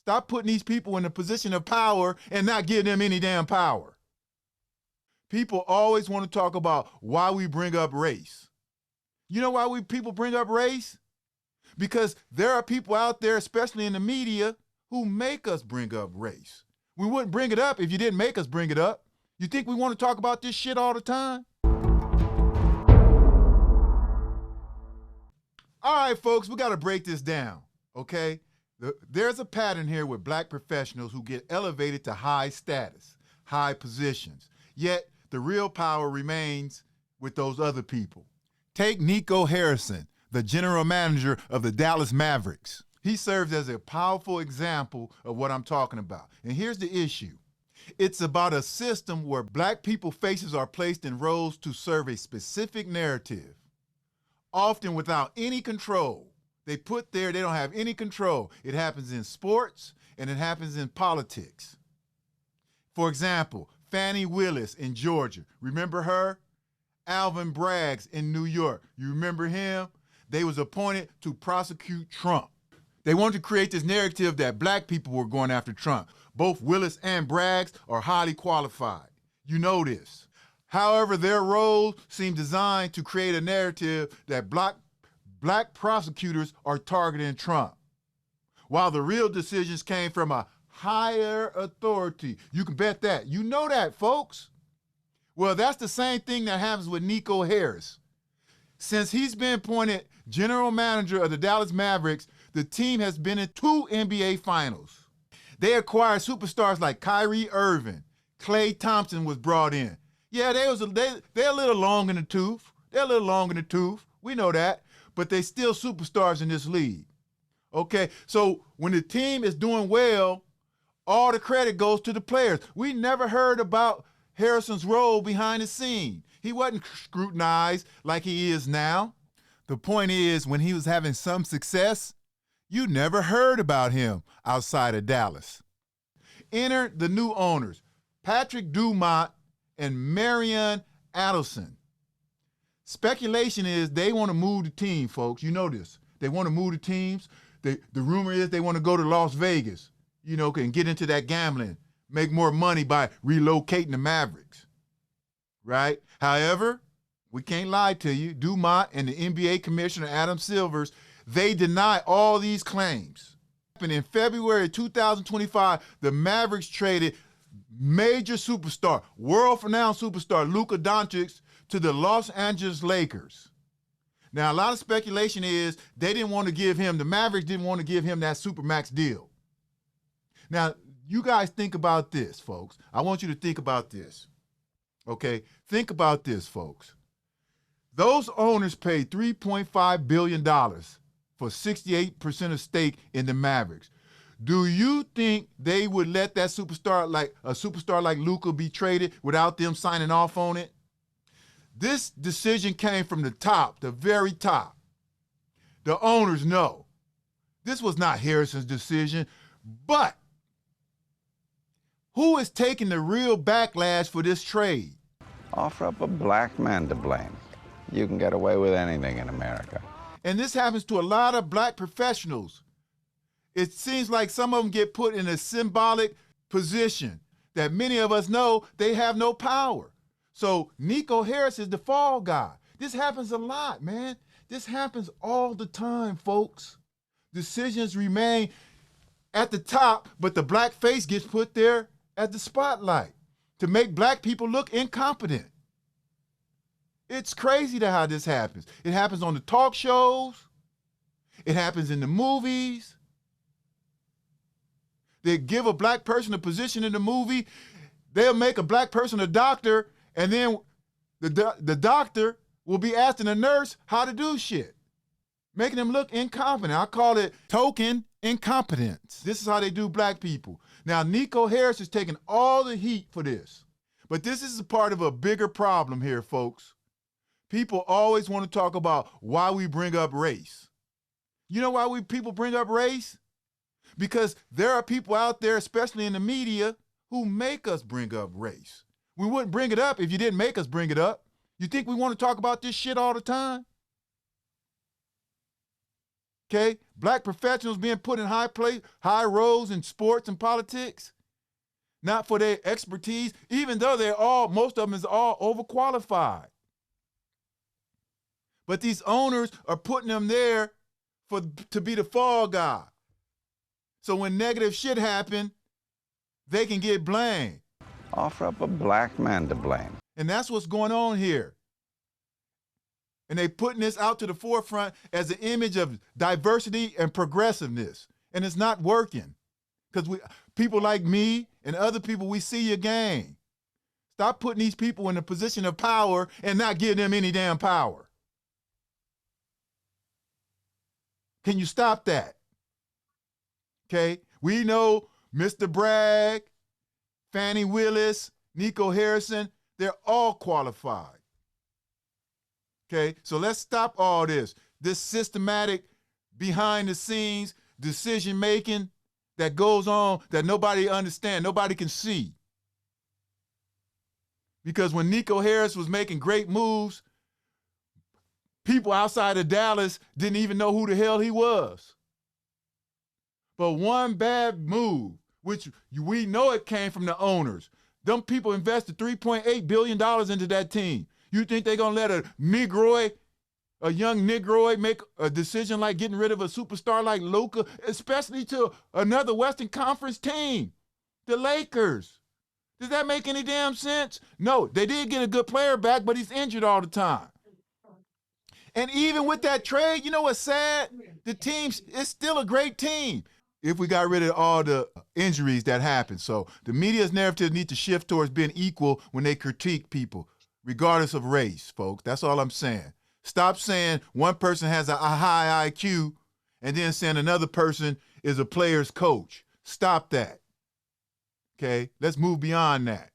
Stop putting these people in a position of power and not giving them any damn power. People always want to talk about why we bring up race. You know why people bring up race? Because there are people out there, especially in the media, who make us bring up race. We wouldn't bring it up if you didn't make us bring it up. You think we want to talk about this shit all the time? All right, folks, we got to break this down, okay? There's a pattern here with black professionals who get elevated to high status, high positions, yet the real power remains with those other people. Take Nico Harrison, the general manager of the Dallas Mavericks. He serves as a powerful example of what I'm talking about. And here's the issue. It's about a system where black people's faces are placed in roles to serve a specific narrative, often without any control. They put there, they don't have any control. It happens in sports and it happens in politics. For example, Fannie Willis in Georgia. Remember her? Alvin Braggs in New York. You remember him? They was appointed to prosecute Trump. They wanted to create this narrative that black people were going after Trump. Both Willis and Braggs are highly qualified. You know this. However, their roles seem designed to create a narrative that black prosecutors are targeting Trump, while the real decisions came from a higher authority. You can bet that. You know that, folks. Well, that's the same thing that happens with Nico Harris. Since he's been appointed general manager of the Dallas Mavericks, the team has been in 2 NBA finals. They acquired superstars like Kyrie Irving. Klay Thompson was brought in. Yeah, they're a little long in the tooth. They're a little long in the tooth. We know that. But they still superstars in this league. Okay, so when the team is doing well, all the credit goes to the players. We never heard about Harrison's role behind the scene. He wasn't scrutinized like he is now. The point is, when he was having some success, you never heard about him outside of Dallas. Enter the new owners, Patrick Dumont and Marion Adelson. Speculation is they want to move the team, folks. You know this. They want to move the teams. The rumor is they want to go to Las Vegas, and get into that gambling, make more money by relocating the Mavericks, right? However, we can't lie to you. Dumont and the NBA commissioner, Adam Silver, they deny all these claims. And in February 2025, the Mavericks traded major superstar, world-renowned superstar Luka Doncic to the Los Angeles Lakers. Now, a lot of speculation is the Mavericks didn't want to give him that Supermax deal. Now, you guys think about this, folks. I want you to think about this. Okay? Think about this, folks. Those owners paid $3.5 billion for 68% of stake in the Mavericks. Do you think they would let that superstar like Luka be traded without them signing off on it? This decision came from the top, the very top. The owners know. This was not Harrison's decision, but who is taking the real backlash for this trade? Offer up a black man to blame. You can get away with anything in America. And this happens to a lot of black professionals. It seems like some of them get put in a symbolic position that many of us know they have no power. So Nico Harris is the fall guy. This happens a lot, man. This happens all the time, folks. Decisions remain at the top, but the black face gets put there at the spotlight to make black people look incompetent. It's crazy how this happens. It happens on the talk shows. It happens in the movies. They give a black person a position in the movie. They'll make a black person a doctor, and then the doctor will be asking the nurse how to do shit, making them look incompetent. I call it token incompetence. This is how they do black people. Now, Nico Harris is taking all the heat for this. But this is a part of a bigger problem here, folks. People always want to talk about why we bring up race. You know why people bring up race? Because there are people out there, especially in the media, who make us bring up race. We wouldn't bring it up if you didn't make us bring it up. You think we want to talk about this shit all the time? Okay? Black professionals being put in high roles in sports and politics, not for their expertise, even though most of them is all overqualified. But these owners are putting them there to be the fall guy. So when negative shit happen, they can get blamed. Offer up a black man to blame. And that's what's going on here. And they putting this out to the forefront as an image of diversity and progressiveness. And it's not working. Because people like me and other people, we see your game. Stop putting these people in a position of power and not giving them any damn power. Can you stop that? Okay? We know Mr. Bragg, Fannie Willis, Nico Harrison, they're all qualified. Okay, so let's stop all this systematic behind the scenes decision making that goes on that nobody understands, nobody can see. Because when Nico Harris was making great moves, people outside of Dallas didn't even know who the hell he was. But one bad move, which we know it came from the owners, them people invested $3.8 billion into that team. You think they're going to let a young Negroid make a decision like getting rid of a superstar like Luka, especially to another Western Conference team, the Lakers? Does that make any damn sense? No, they did get a good player back, but he's injured all the time. And even with that trade, you know what's sad? The team is still a great team if we got rid of all the injuries that happened. So the media's narrative needs to shift towards being equal when they critique people, regardless of race, folks. That's all I'm saying. Stop saying one person has a high IQ and then saying another person is a player's coach. Stop that. Okay? Let's move beyond that.